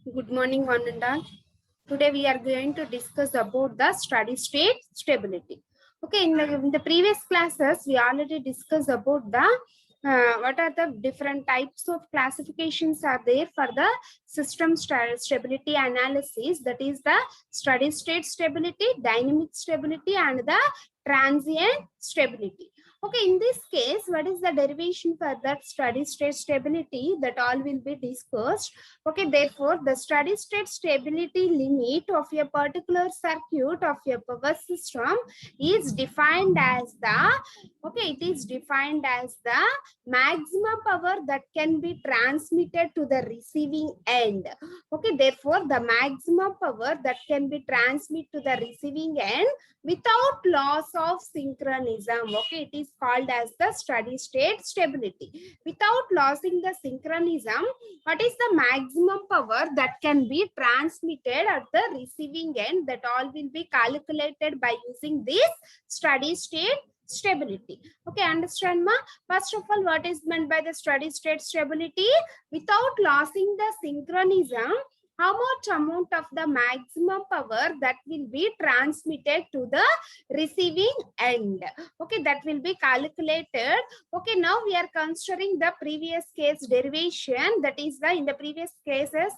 Good morning, one and all. Today we are going to discuss about the steady state stability. Okay, in the previous classes, we already discussed about the what are the different types of classifications are there for the system stability analysis. That is the steady state stability, dynamic stability, and the transient stability. Okay, in this case, what is the derivation for that steady state stability? That all will be discussed. Okay, therefore, the steady state stability limit of a particular circuit of a power system is defined as it is defined as the maximum power that can be transmitted to the receiving end. Okay, therefore, the maximum power that can be transmitted to the receiving end without loss of synchronism. Okay, it is called as the steady state stability. Without losing the synchronism, what is the maximum power that can be transmitted at the receiving end? That all will be calculated by using this steady state stability. Okay, understand ma? First of all, what is meant by the steady state stability? Without losing the synchronism, how much amount of the maximum power that will be transmitted to the receiving end? Okay, that will be calculated. Okay, now we are considering the previous case derivation, that is the in the previous cases.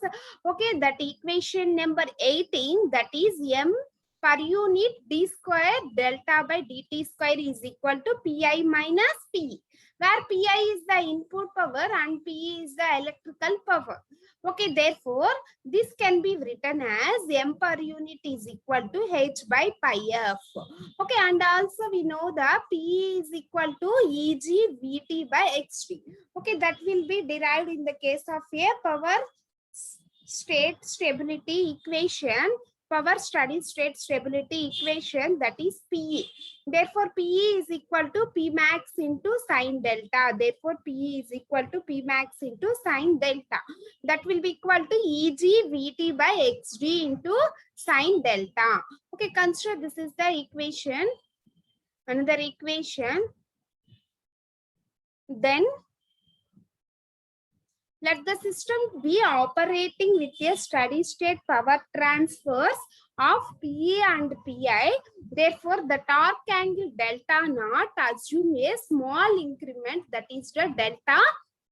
Okay, that equation number 18, that is m per unit d square delta by dt square is equal to pi minus p, where pi is the input power and p is the electrical power. Okay, therefore this can be written as m per unit is equal to h by pi f. Okay, and also we know that P is equal to Eg Vt by Xt. Okay, that will be derived in the case of a power state stability equation, power steady state stability equation, that is PE. Therefore, PE is equal to P max into sine delta. Therefore, PE is equal to P max into sine delta. That will be equal to Eg Vt by Xd into sine delta. Okay, consider this is the equation. Another equation. Then let the system be operating with a steady state power transfers of PA and PI. Therefore, the torque angle delta naught assume a small increment, that is the delta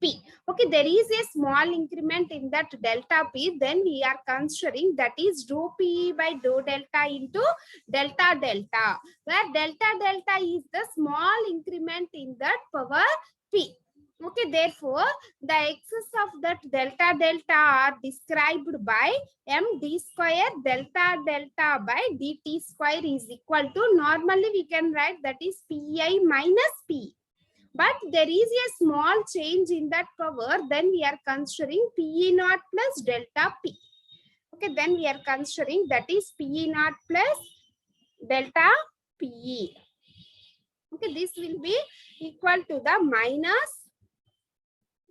P. Okay, there is a small increment in that delta P. Then we are considering that is dou P by dou delta into delta delta, where delta delta is the small increment in that power P. Okay, therefore, the excess of that delta delta are described by md square delta delta by dt square is equal to, normally we can write that is pi minus p. But there is a small change in that power, then we are considering Pe naught plus delta P. Okay, then we are considering that is Pe naught plus delta Pe. Okay, this will be equal to the minus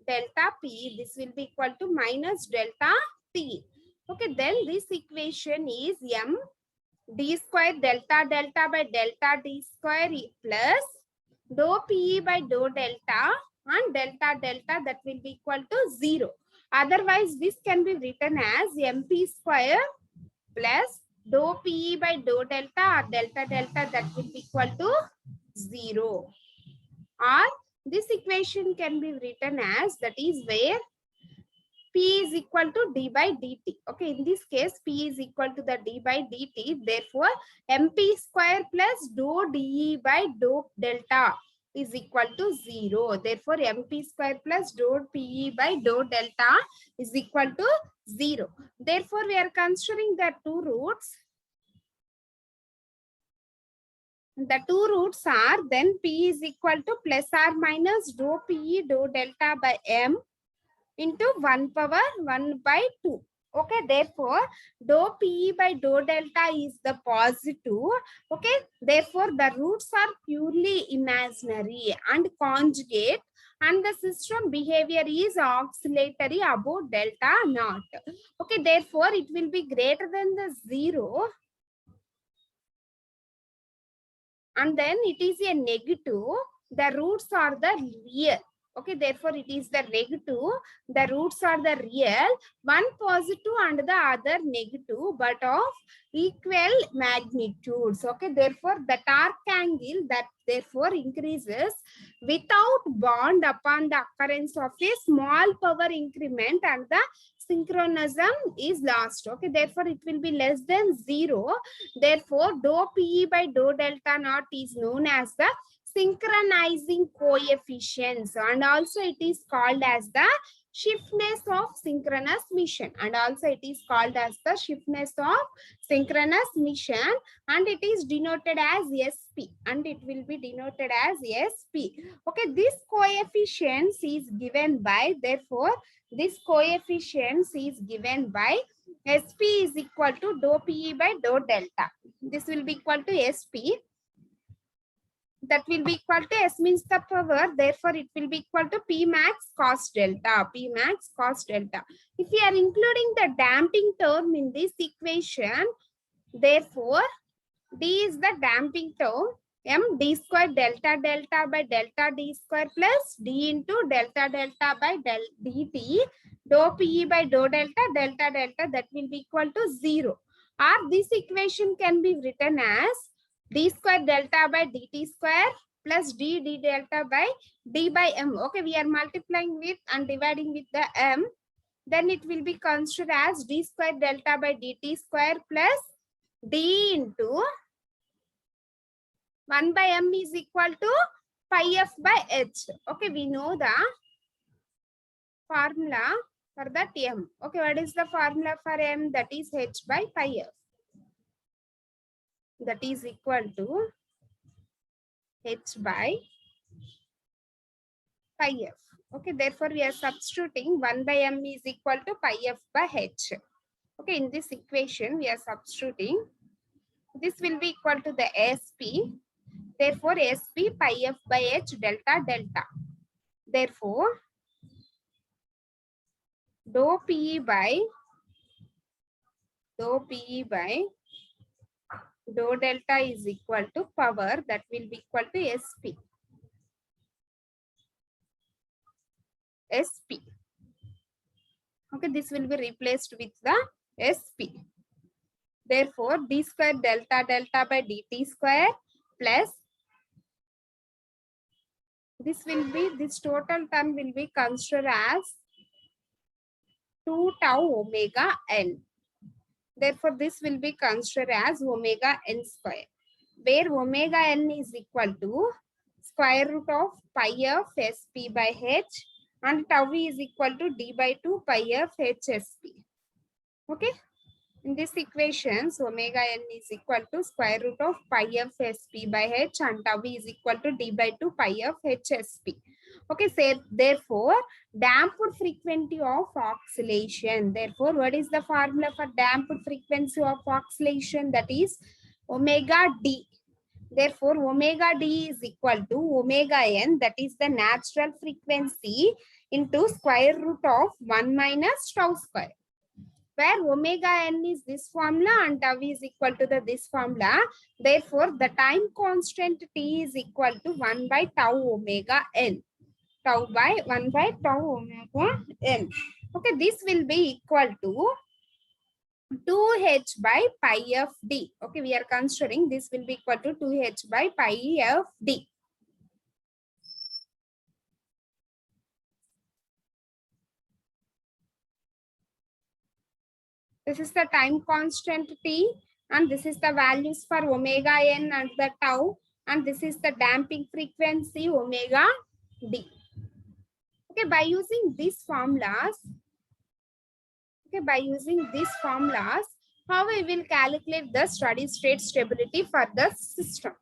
delta P. This will be equal to minus delta T. Okay, then this equation is m d square delta delta by delta d square plus dou Pe by dou delta and delta delta, that will be equal to 0. Otherwise, this can be written as mp square plus dou Pe by dou delta or delta delta, that will be equal to 0. Or this equation can be written as, that is where P is equal to d by dt. Okay, in this case, P is equal to the d by dt. Therefore, mp square plus dou de by dou delta is equal to 0. Therefore, mp square plus dou pe by dou delta is equal to 0. Therefore, we are considering the two roots. The two roots are, then P is equal to plus or minus dou pe dou delta by m into 1 power 1 by 2. Okay, therefore, dou Pe by dou delta is the positive. Okay, therefore, the roots are purely imaginary and conjugate, and the system behavior is oscillatory about delta naught. Okay, therefore, it will be greater than the 0. And then it is a negative. The roots are the real. Okay, therefore it is the negative. The roots are the real, one positive and the other negative, but of equal magnitudes. Okay, therefore the torque angle that therefore increases without bond upon the occurrence of a small power increment, and the synchronism is lost. Okay, therefore it will be less than 0. Therefore dou PE by dou delta naught is known as the synchronizing coefficients, and also it is called as the stiffness of synchronous motion, and also it is called as the stiffness of synchronous motion, and it is denoted as SP, and it will be denoted as SP. Okay, this coefficients is given by, therefore this coefficients is given by SP is equal to dou PE by dou delta. This will be equal to SP. That will be equal to S means the power, therefore it will be equal to P max cos delta, P max cos delta. If we are including the damping term in this equation, therefore D is the damping term, M D square delta delta by delta D square plus D into delta delta by del dt, dou PE by dou delta delta delta, that will be equal to 0. Or this equation can be written as d square delta by dt square plus d delta by d by m. Okay, we are multiplying with and dividing with the m. Then it will be considered as d square delta by dt square plus d into 1 by m is equal to pi f by h. Okay, we know the formula for that m. Okay, what is the formula for m? That is h by pi f. That is equal to h by pi f. Okay, therefore we are substituting 1 by m is equal to pi f by h. Okay, in this equation we are substituting. This will be equal to the SP. Therefore SP pi f by h delta delta. Therefore dou PE by dou delta is equal to power, that will be equal to SP. SP. Okay, this will be replaced with the SP. Therefore, d square delta delta by dt square plus this total term will be considered as 2 tau omega n. Therefore, this will be considered as omega n square, where omega n is equal to square root of pi of SP by h, and tau is equal to d by 2 pi of hsp. Okay, in this equation, omega n is equal to square root of pi of sp by h, and tau is equal to d by 2 pi of hsp. Okay, so therefore damped frequency of oscillation. Therefore, what is the formula for damped frequency of oscillation? That is omega d. Therefore, omega d is equal to omega n, that is the natural frequency, into square root of 1 minus tau square, where omega n is this formula and tau is equal to this formula. Therefore, the time constant t is equal to 1 by tau omega n. Tau by 1 by tau omega n. Okay, this will be equal to 2h by pi of d. Okay, we are considering this will be equal to 2h by pi of d. This is the time constant t, and this is the values for omega n and the tau, and this is the damping frequency omega d. Okay, by using these formulas, how we will calculate the steady state stability for the system.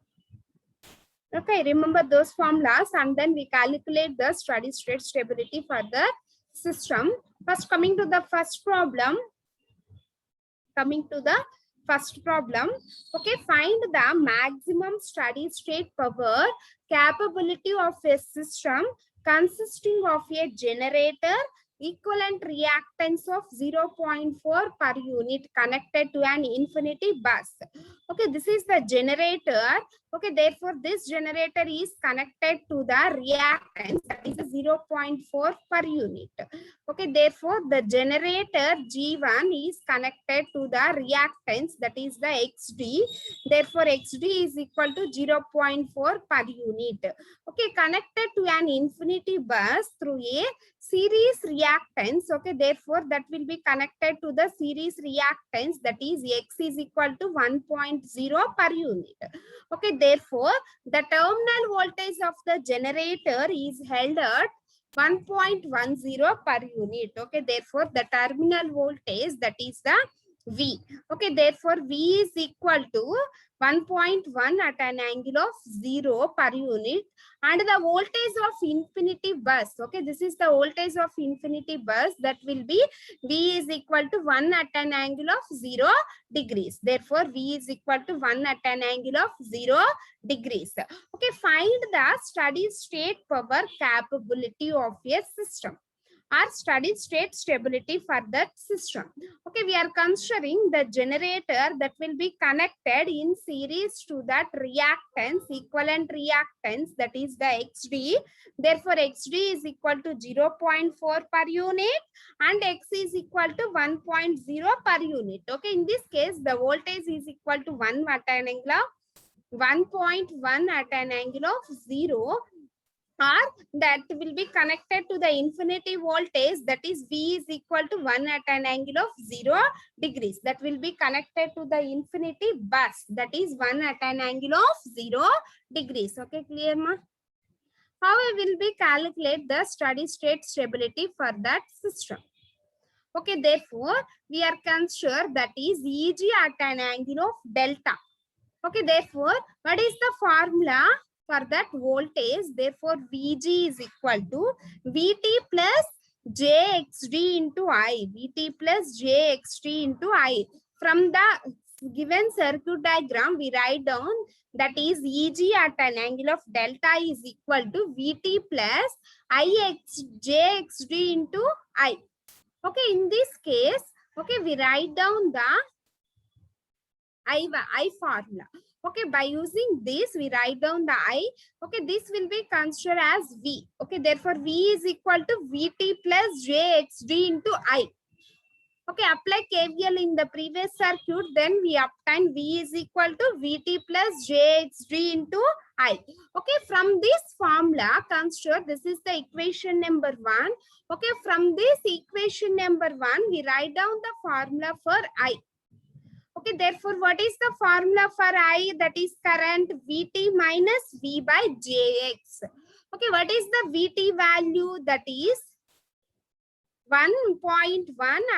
Okay, remember those formulas, and then we calculate the steady state stability for the system. First, coming to the first problem. Okay, find the maximum steady state power capability of a system consisting of a generator, equivalent reactance of 0.4 per unit connected to an infinity bus. Okay, this is the generator. Okay, therefore this generator is connected to the reactance that is 0.4 per unit. Okay, therefore the generator G1 is connected to the reactance that is the XD. Therefore XD is equal to 0.4 per unit. Okay, connected to an infinity bus through a series reactance. Okay, therefore that will be connected to the series reactance that is X is equal to 1.0 per unit. Okay, therefore the terminal voltage of the generator is held at 1.10 per unit. Okay, therefore the terminal voltage that is the V. Okay, therefore V is equal to 1.1 at an angle of 0 per unit, and the voltage of infinity bus. Okay, this is the voltage of infinity bus, that will be V is equal to 1 at an angle of 0 degrees. Therefore V is equal to 1 at an angle of 0 degrees. Okay, find the steady state power capability of a system or steady state stability for that system. Okay, we are considering the generator that will be connected in series to that reactance, equivalent reactance, that is the XD. Therefore XD is equal to 0.4 per unit and X is equal to 1.0 per unit. Okay, in this case the voltage is equal to 1 at an angle of 1.1 at an angle of 0, or that will be connected to the infinity voltage, that is V is equal to 1 at an angle of 0 degrees. That will be connected to the infinity bus, that is 1 at an angle of 0 degrees. Okay, clear ma? How I will be calculate the steady state stability for that system? Okay, therefore we are consider that is Eg at an angle of delta. Okay, therefore what is the formula for that voltage? Therefore Vg is equal to Vt plus jxd into I. Vt plus jxd into I. From the given circuit diagram we write down that is Eg at an angle of delta is equal to Vt plus jxd into I. Okay, in this case, okay, we write down the I formula. Okay, by using this we write down the I. Okay, this will be considered as V. Okay, therefore V is equal to Vt plus jxd into I. Okay, apply KVL in the previous circuit, then we obtain V is equal to Vt plus jxd into I. Okay, from this formula consider, this is the equation number 1. Okay, from this equation number 1 we write down the formula for I. Okay, therefore what is the formula for I? That is current Vt minus V by Jx. Okay, what is the Vt value? That is 1.1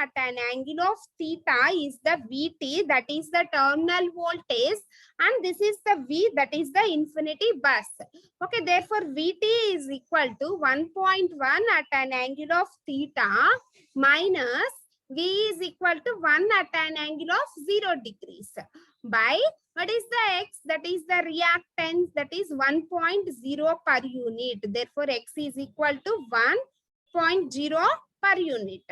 at an angle of theta is the Vt, that is the terminal voltage, and this is the V, that is the infinity bus. Okay, therefore Vt is equal to 1.1 at an angle of theta minus V is equal to 1 at an angle of 0 degrees by what is the X? That is the reactance, that is 1.0 per unit. Therefore X is equal to 1.0 per unit.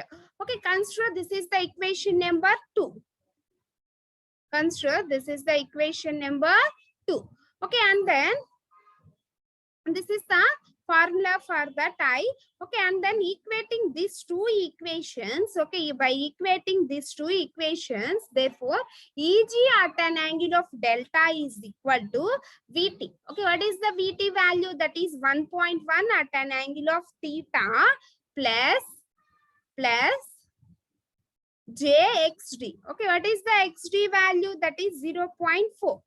Okay, consider this is the equation number 2. Consider this is the equation number 2. Okay, and then this is the formula for that I. Okay, and then equating these two equations. Okay, by equating these two equations, therefore Eg at an angle of delta is equal to Vt. Okay, what is the Vt value? That is 1.1 at an angle of theta plus jxd. Okay, what is the xd value? That is 0.4.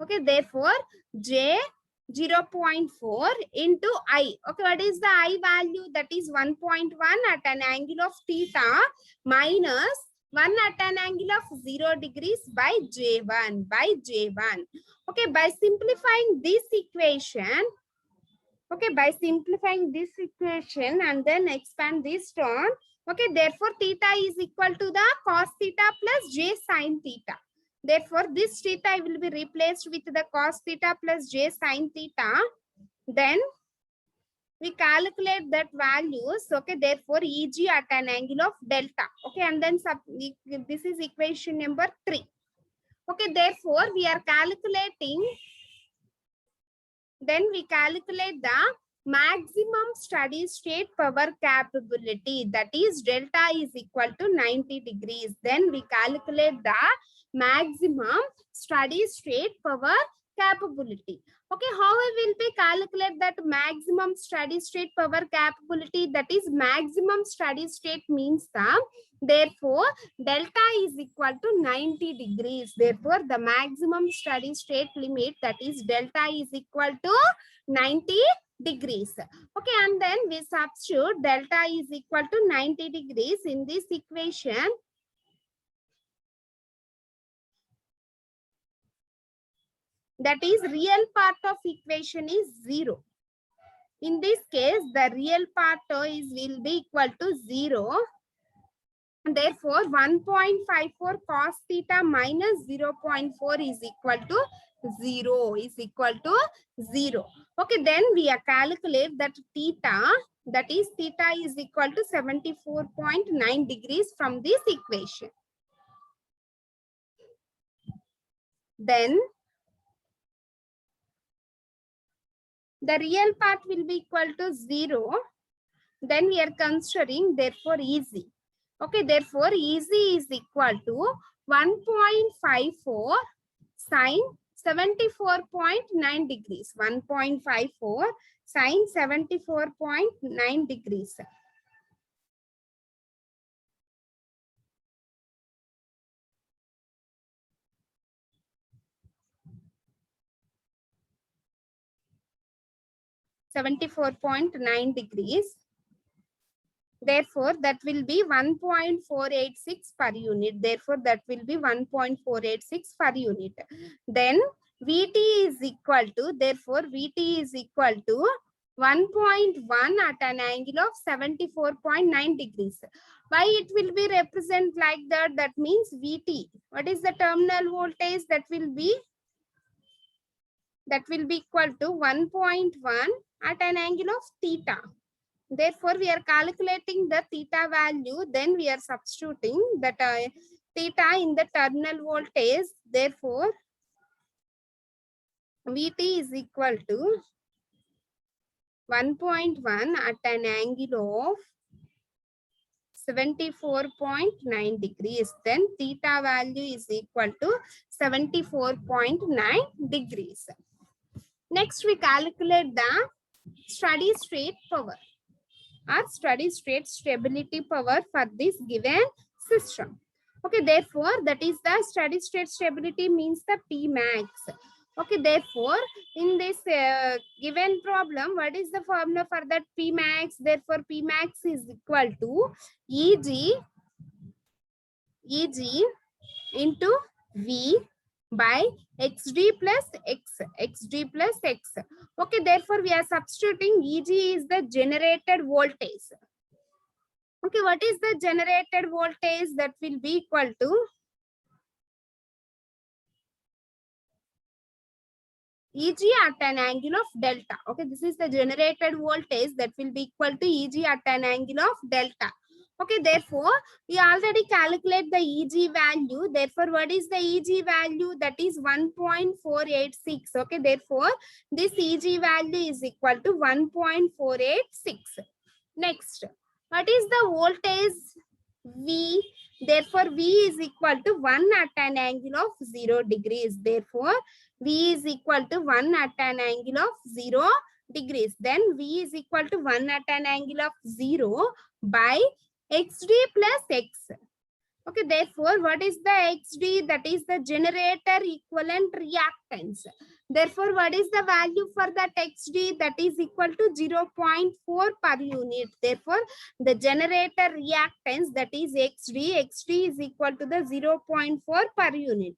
Okay, therefore j 0.4 into I. Okay, what is the I value? That is 1.1 at an angle of theta minus 1 at an angle of 0 degrees by J1. Okay, by simplifying this equation, okay, by simplifying this equation and then expand this term, okay, therefore theta is equal to the cos theta plus j sin theta. Therefore this theta will be replaced with the cos theta plus j sin theta. Then we calculate that values. Okay, therefore EG at an angle of delta. Okay, and then this is equation number 3. Okay, therefore we are calculating, then we calculate the maximum steady state power capability, that is delta is equal to 90 degrees. Then we calculate the maximum steady state power capability. Okay, how we will be calculate that maximum steady state power capability? That is maximum steady state means the, therefore delta is equal to 90 degrees. Therefore the maximum steady state limit, that is delta is equal to 90 degrees. Okay, and then we substitute delta is equal to 90 degrees in this equation. That is real part of equation is 0. In this case, the real part will be equal to 0. Therefore, 1.54 cos theta minus 0.4 is equal to 0. Is equal to 0. Okay, then we are calculate that theta, that is theta is equal to 74.9 degrees from this equation. Then the real part will be equal to 0. Then we are considering, therefore EG. Okay, therefore EG is equal to 1.54 sine 74.9 degrees. 1.54 sine 74.9 degrees. .9 degrees. Therefore, that will be 1.486 per unit. Therefore, that will be 1.486 per unit. Then VT is equal to, therefore, VT is equal to 1.1 at an angle of 74.9 degrees. Why it will be represent like that? That means VT. What is the terminal voltage? That will be equal to 1.1 at an angle of theta. Therefore, we are calculating the theta value. Then we are substituting that theta in the terminal voltage. Therefore, VT is equal to 1.1 at an angle of 74.9 degrees. Then theta value is equal to 74.9 degrees. Next, we calculate the steady state power or steady state stability power for this given system. Okay, therefore, that is the steady state stability means the P max. Okay, therefore, in this given problem, what is the formula for that P max? Therefore, P max is equal to EG into V by XD plus X. Okay, therefore we are substituting EG is the generated voltage. Okay, what is the generated voltage? That will be equal to EG at an angle of delta. Okay, this is the generated voltage that will be equal to EG at an angle of delta. Okay, therefore, we already calculate the EG value. Therefore, what is the EG value? That is 1.486. Okay, therefore, this EG value is equal to 1.486. Next, what is the voltage V? Therefore, V is equal to 1 at an angle of 0 degrees. Therefore, V is equal to 1 at an angle of 0 degrees. Then V is equal to 1 at an angle of 0 by XD plus X. Okay, therefore, what is the XD? That is the generator equivalent reactance. Therefore, what is the value for that XD? That is equal to 0.4 per unit. Therefore, the generator reactance, that is XD is equal to the 0.4 per unit.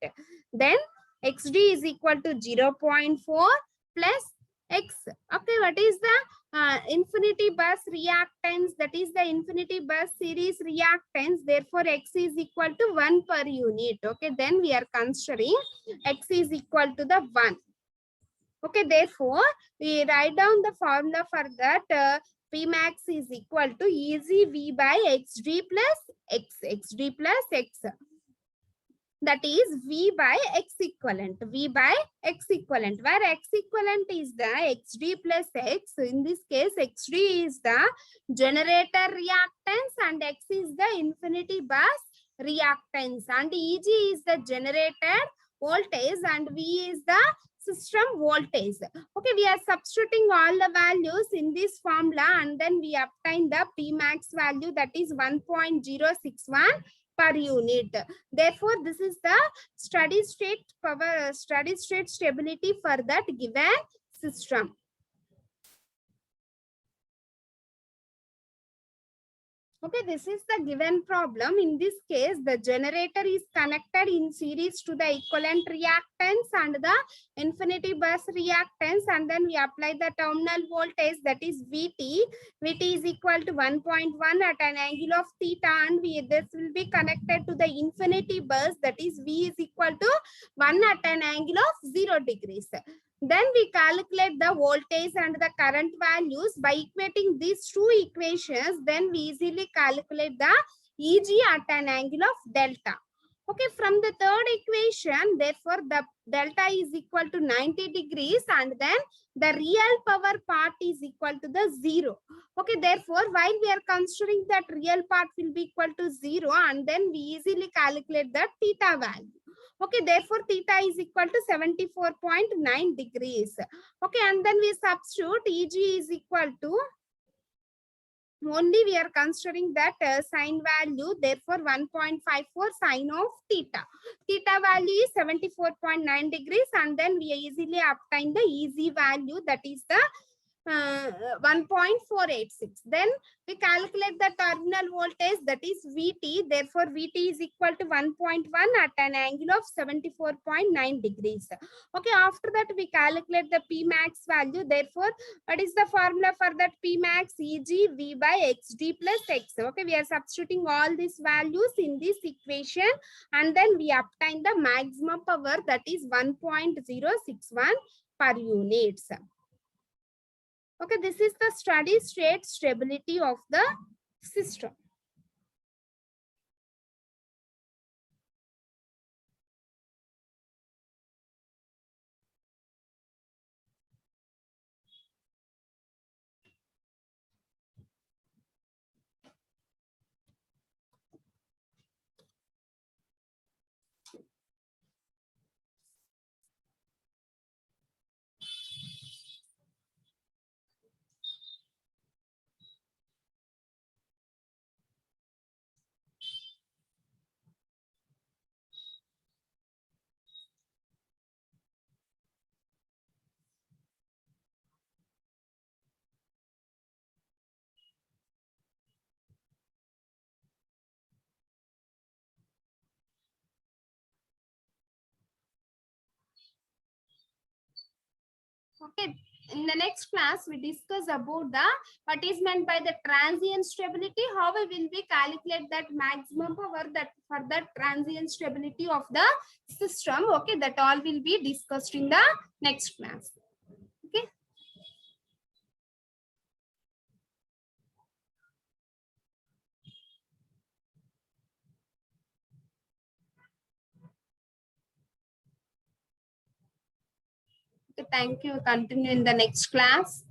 Then XD is equal to 0.4 plus X. Okay, what is the infinity bus reactance? That is the infinity bus series reactance. Therefore, X is equal to 1 per unit. Okay, then we are considering X is equal to the 1. Okay, therefore, we write down the formula for that. P max is equal to easy V by xd plus x, xd plus x. That is V by x equivalent, V by x equivalent, where x equivalent is the xd plus x. In this case, xd is the generator reactance and x is the infinity bus reactance, and Eg is the generated voltage and V is the system voltage. Okay, we are substituting all the values in this formula and then we obtain the P max value, that is 1.061 per unit. Therefore, this is the steady state power, steady state stability for that given system. Okay, this is the given problem. In this case, the generator is connected in series to the equivalent reactance and the infinity bus reactance, and then we apply the terminal voltage, that is Vt. Vt is equal to 1.1 at an angle of theta, and this will be connected to the infinity bus, that is V is equal to 1 at an angle of 0 degrees. Then we calculate the voltage and the current values by equating these two equations. Then we easily calculate the Eg at an angle of delta. Okay, from the third equation, therefore the delta is equal to 90 degrees and then the real power part is equal to the 0. Okay, therefore while we are considering that real part will be equal to 0 and then we easily calculate the theta value. Okay, therefore theta is equal to 74.9 degrees. Okay, and then we substitute Eg is equal to, only we are considering that sine value, therefore 1.54 sine of theta. Theta value is 74.9 degrees and then we easily obtain the easy value, that is the 1.486. Then we calculate the terminal voltage, that is Vt. Therefore, Vt is equal to 1.1 at an angle of 74.9 degrees. Okay, after that we calculate the P max value. Therefore, what is the formula for that P max? Eg V by xd plus x. Okay, we are substituting all these values in this equation and then we obtain the maximum power, that is 1.061 per units. Okay, this is the steady state stability of the system. Okay, in the next class, we discuss about the what is meant by the transient stability, how we will be calculate that maximum power that for the transient stability of the system. Okay, that all will be discussed in the next class. Okay. Okay, thank you. Continue in the next class.